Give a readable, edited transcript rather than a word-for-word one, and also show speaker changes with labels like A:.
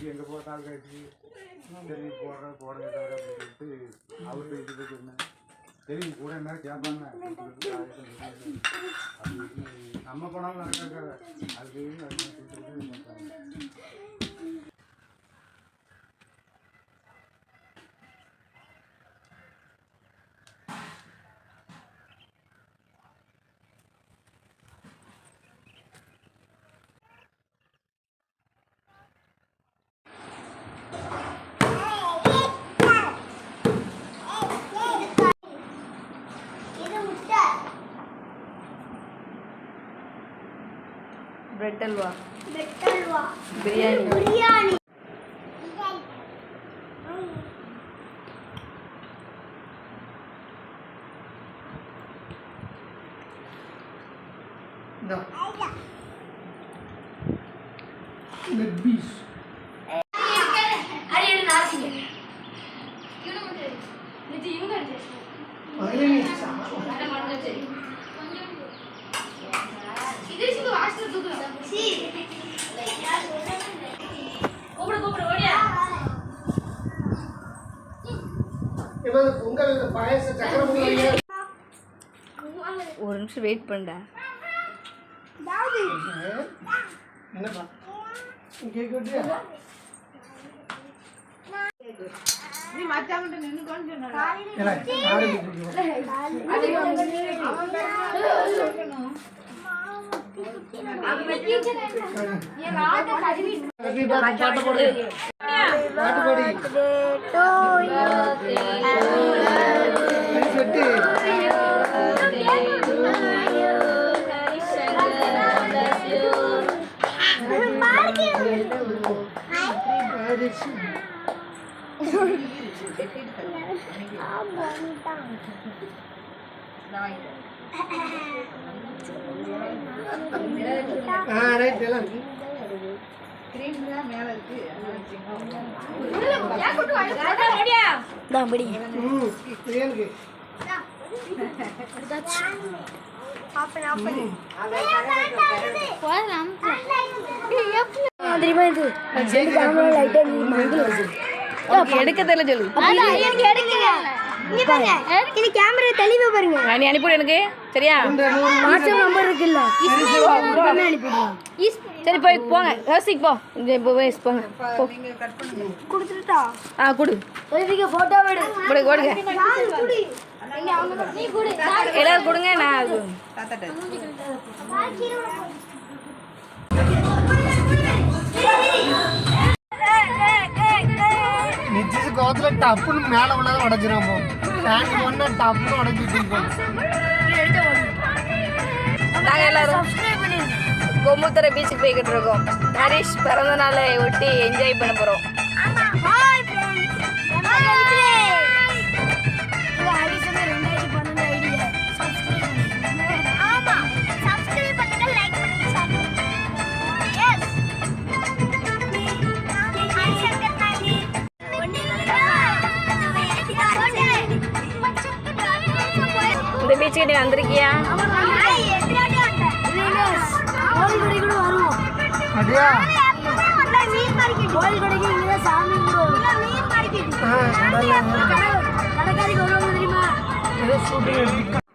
A: எங்க போட்டாலும் கழிச்சு சரி போடுறது அப்படின்ட்டு அவர்கிட்ட இது சொன்னேன். சரி கூட என்ன கேட்பாங்க நம்ம போனாலும் நடக்காது அது
B: ब्रेड हलवा बिरयानी
A: लेग पीस
C: अरे ये नाची है क्यों ना मुझे नीचे यूं कर दे
A: अरे नहीं
C: अरे मर गए इधर से तो आज तक दुख रहा सी कोबड़ा कोबड़ा ओडिया
A: ये मतलब பொங்கல் பாயச சக்கரை பொங்கல்
B: ஒரு நிமிஷம் வெயிட் பண்ணடா.
A: என்னப்பா கேக் வெட்டியா
D: நீ மச்சான்கிட்ட நின்னு கொண்டு சொன்னடா
A: இல்ல ஆறு பிடிக்கும்
D: அது அவன் பேரணும் ये रात करीबी
A: பாட்டு போடு பாட்டு போடு செட்டு ரைட் எல்லாம்
D: கிரீம் தான் மேல இருக்கு
C: या कुछ आया ओडिया
B: दाबड़ी
A: பிரியனுக்கு
B: எடுக்க தெரியல சொல்லு.
C: कैमरा தெளிவா பாருங்க.
B: நீ அனுப்பிடு எனக்கு சரியா?
C: வாட்ஸ்அப் நம்பர் இருக்குல்ல
B: சரி போய் போங்க யோசிக்கு போ போய் போங்க போ
D: நீங்க கட் பண்ணுங்க
C: கொடுத்துட்டா
B: கொடு
C: ஓடிங்க போட்டோ எடு
B: போடு கொடுங்க
C: குடி நீ குடி
B: எல்லாரும் கொடுங்க நான் அது
D: தாத்தாட்ட
A: நிச்சய கோத்துல டப்புன்னு மேல உள்ளத உடைச்சிரும் போ டேங்க் பண்ண டப்புன்னு உடைச்சிட்டு இருக்கோம்
B: நாங்க எல்லாரும் கோமுத்தரை பீச்சுக்கு போய்கிட்டு இருக்கோம். ஹரிஷ் பிறந்த நாளை ஒட்டி என்ஜாய் பண்ண போறோம்.
C: ஹாய் फ्रेंड्स இது ஹரிஷ் 2012 ஐடியா சப்ஸ்கிரைப் பண்ணுங்க லைக் பண்ணுங்க ஷேர் பண்ணுங்க எஸ் ஹரிஷ் கர்னாலி
B: இந்த பீச்சுக்கு நீ வந்திருக்கியா?
A: அப்படியா
C: கோயில் கடைக்கு இங்கே சாமி கூட
A: கடல்ல
C: கடைக்காரிக்கு வருவாங்க தெரியுமா?
A: ஏதோ ஷூட்டிங்